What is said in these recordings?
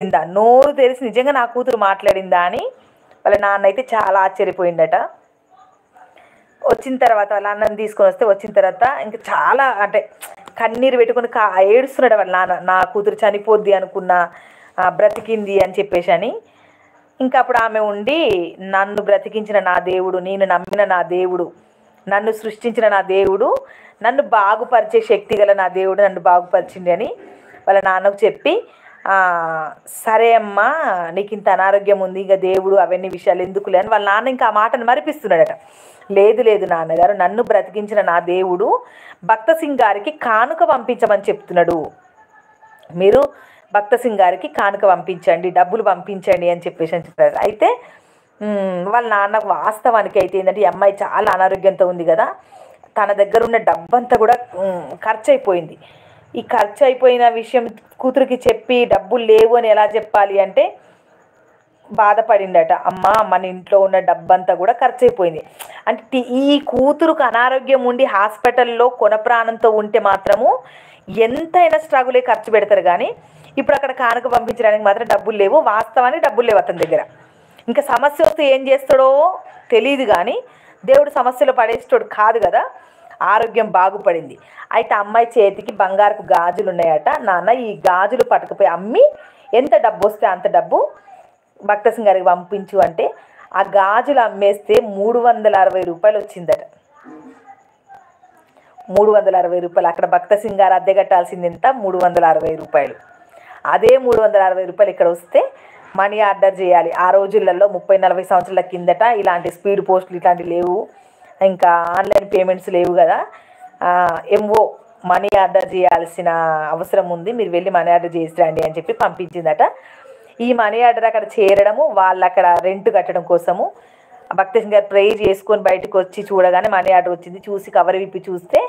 మాట్లాడిందా, నోరు తెరిచి నిజంగా నా కూతురు మాట్లాడిందా అని వాళ్ళ నాన్న అయితే చాలా ఆశ్చర్యపోయిందట. వచ్చిన తర్వాత వాళ్ళ అన్నని తీసుకొని వస్తే వచ్చిన తర్వాత ఇంకా చాలా అంటే కన్నీరు పెట్టుకుని ఏడుస్తున్నాడు వాళ్ళ నాన్న. నా కూతురు చనిపోద్ది అనుకున్న, బ్రతికింది అని చెప్పేసి అని. ఇంకా అప్పుడు ఆమె ఉండి, నన్ను బ్రతికించిన నా దేవుడు, నేను నమ్మిన నా దేవుడు, నన్ను సృష్టించిన నా దేవుడు, నన్ను బాగుపరిచే శక్తి గల నా దేవుడు నన్ను బాగుపరిచింది అని వాళ్ళ నాన్నకు చెప్పి, సరే అమ్మా నీకు ఇంత అనారోగ్యం ఉంది, ఇక దేవుడు అవన్నీ విషయాలు ఎందుకులే అని వాళ్ళ నాన్న ఇంకా ఆ మాటను మరిపిస్తున్నాడట. లేదు లేదు నాన్నగారు, నన్ను బ్రతికించిన నా దేవుడు భక్త సింగ్ గారికి కానుక పంపించమని చెప్తున్నాడు. మీరు భక్త సింగ్ గారికి కానుక పంపించండి, డబ్బులు పంపించండి అని చెప్పేసి అని చెప్పారు. అయితే వాళ్ళ నాన్నకు వాస్తవానికి అయితే ఏంటంటే, ఈ అమ్మాయి చాలా అనారోగ్యంతో ఉంది కదా, తన దగ్గర ఉన్న డబ్బంతా కూడా ఖర్చు అయిపోయింది. ఈ ఖర్చు అయిపోయిన విషయం కూతురికి చెప్పి డబ్బులు లేవు అని ఎలా చెప్పాలి అంటే బాధపడిందట. అమ్మ మన ఇంట్లో ఉన్న డబ్బంతా కూడా ఖర్చు అయిపోయింది అంటే, ఈ కూతురుకు అనారోగ్యం ఉండి హాస్పిటల్లో కొన ప్రాణంతో ఉంటే మాత్రము ఎంతైనా స్ట్రగులే ఖర్చు పెడతారు. కానీ ఇప్పుడు అక్కడ కానుక పంపించడానికి మాత్రం డబ్బులు లేవు. వాస్తవానికి డబ్బులు లేవు అతని దగ్గర. ఇంకా సమస్య వస్తే ఏం చేస్తాడో తెలియదు, కానీ దేవుడు సమస్యలో పడేస్తాడు కాదు కదా. ఆరోగ్యం బాగుపడింది. అయితే అమ్మాయి చేతికి బంగారపు గాజులు ఉన్నాయట. నాన్న ఈ గాజులు పట్టుకుపోయి అమ్మి ఎంత డబ్బు వస్తే అంత డబ్బు భక్త సింగ్ గారికి పంపించు అంటే, ఆ గాజులు అమ్మేస్తే 360 రూపాయలు వచ్చిందట. 360 రూపాయలు. అక్కడ భక్త సింగ్ గారు అద్దె కట్టాల్సింది ఎంత? 360 రూపాయలు. అదే 360 రూపాయలు ఇక్కడ వస్తే మనీ ఆర్డర్ చేయాలి. ఆ రోజులలో 30-40 సంవత్సరాల కిందట ఇలాంటి స్పీడ్ పోస్టులు ఇట్లాంటివి లేవు, ఇంకా ఆన్లైన్ పేమెంట్స్ లేవు కదా. ఎంఓ మనీ ఆర్డర్ చేయాల్సిన అవసరం ఉంది, మీరు వెళ్ళి మనీ ఆర్డర్ చేసి రండి అని చెప్పి పంపించిందట. ఈ మనీ ఆర్డర్ అక్కడ చేరడము, వాళ్ళు అక్కడ రెంట్ కట్టడం కోసము భక్త సింగ్ గారు ప్రే చేసుకొని బయటకు వచ్చి చూడగానే మనీ ఆర్డర్ వచ్చింది. చూసి కవర్ విప్పి చూస్తే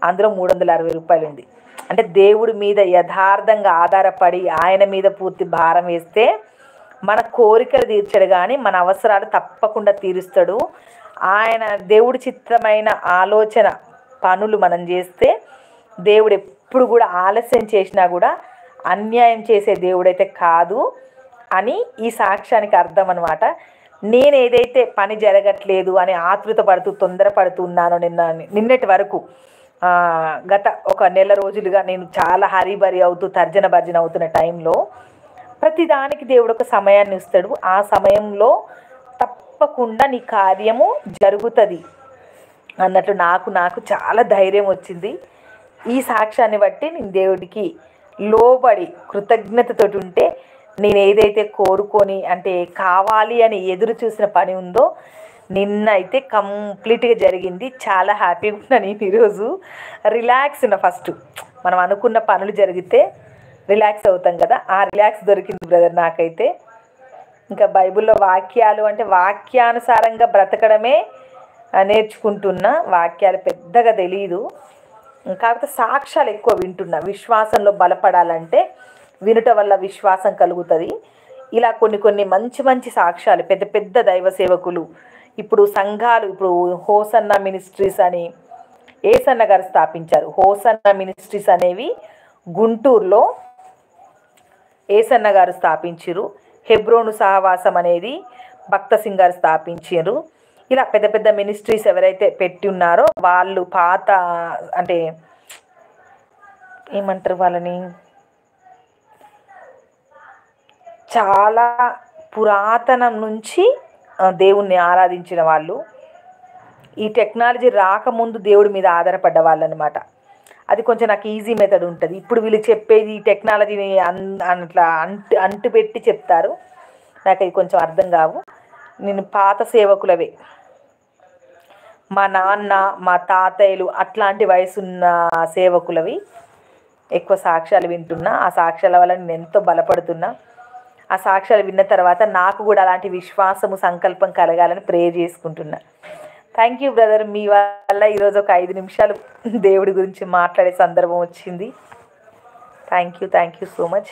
అందులో 360 రూపాయలు ఉంది. అంటే దేవుడి మీద యథార్థంగా ఆధారపడి ఆయన మీద పూర్తి భారం వేస్తే మన కోరికలు తీర్చడు, కానీ మన అవసరాలు తప్పకుండా తీరుస్తాడు. ఆయన దేవుడి చిత్రమైన ఆలోచన పనులు మనం చేస్తే దేవుడు ఎప్పుడు కూడా ఆలస్యం చేసినా కూడా అన్యాయం చేసే దేవుడైతే కాదు అని ఈ సాక్ష్యానికి అర్థం అనమాట. నేను ఏదైతే పని జరగట్లేదు అని ఆతృత పడుతూ తొందరపడుతున్నానో నిన్నటి వరకు గత ఒక నెల రోజులుగా నేను చాలా హరిబరి అవుతూ తర్జన భర్జన అవుతున్న టైంలో ప్రతిదానికి దేవుడు ఒక సమయాన్ని ఇస్తాడు. ఆ సమయంలో తప్పకుండా నీ కార్యము జరుగుతుంది అన్నట్లు నాకు చాలా ధైర్యం వచ్చింది. ఈ సాక్ష్యాన్ని బట్టి నేను దేవుడికి లోబడి కృతజ్ఞతతోటి ఉంటే, నేను ఏదైతే కోరుకొని అంటే కావాలి అని ఎదురు చూసిన పని ఉందో నిన్న అయితే కంప్లీట్గా జరిగింది. చాలా హ్యాపీగా ఉన్నా నేను ఈరోజు. రిలాక్స్ ఉన్నా. ఫస్ట్ మనం అనుకున్న పనులు జరిగితే రిలాక్స్ అవుతాం కదా, ఆ రిలాక్స్ దొరికింది బ్రదర్ నాకైతే. ఇంకా బైబిల్లో వాక్యాలు అంటే వాక్యానుసారంగా బ్రతకడమే నేర్చుకుంటున్నా. వాక్యాలు పెద్దగా తెలియదు, కాకపోతే సాక్ష్యాలు ఎక్కువ వింటున్నా. విశ్వాసంలో బలపడాలంటే వినుట వల్ల విశ్వాసం కలుగుతుంది. ఇలా కొన్ని మంచి సాక్ష్యాలు పెద్ద పెద్ద దైవ సేవకులు, ఇప్పుడు సంఘాలు, ఇప్పుడు హోసన్న మినిస్ట్రీస్ అని ఏసన్న గారు స్థాపించారు. హోసన్న మినిస్ట్రీస్ అనేవి గుంటూరులో ఏసన్న గారు స్థాపించారు. హెబ్రోను సహవాసం అనేది భక్త సింగ్ గారు స్థాపించారు. ఇలా పెద్ద పెద్ద మినిస్ట్రీస్ ఎవరైతే పెట్టి ఉన్నారో వాళ్ళు పాత అంటే ఏమంటారు వాళ్ళని, చాలా పురాతనం నుంచి దేవుణ్ణి ఆరాధించిన వాళ్ళు. ఈ టెక్నాలజీ రాకముందు దేవుడి మీద ఆధారపడ్డ వాళ్ళు అనమాట. అది కొంచెం నాకు ఈజీ మెథడ్ ఉంటుంది. ఇప్పుడు వీళ్ళు చెప్పేది ఈ టెక్నాలజీని అట్లా అంటు పెట్టి చెప్తారు, నాకు అది కొంచెం అర్థం కావు. నేను పాత సేవకులవే, మా నాన్న మా తాతయ్యలు అట్లాంటి వయసున్న సేవకులవి ఎక్కువ సాక్ష్యాలు వింటున్నా. ఆ సాక్ష్యాల వల్ల నేను ఎంతో బలపడుతున్నా. ఆ సాక్ష్యాలు విన్న తర్వాత నాకు కూడా అలాంటి విశ్వాసము సంకల్పం కలగాలని ప్రే చేసుకుంటున్నా. థ్యాంక్ యూ బ్రదర్, మీ వల్ల ఈరోజు ఒక 5 నిమిషాలు దేవుడి గురించి మాట్లాడే సందర్భం వచ్చింది. Thank you so much.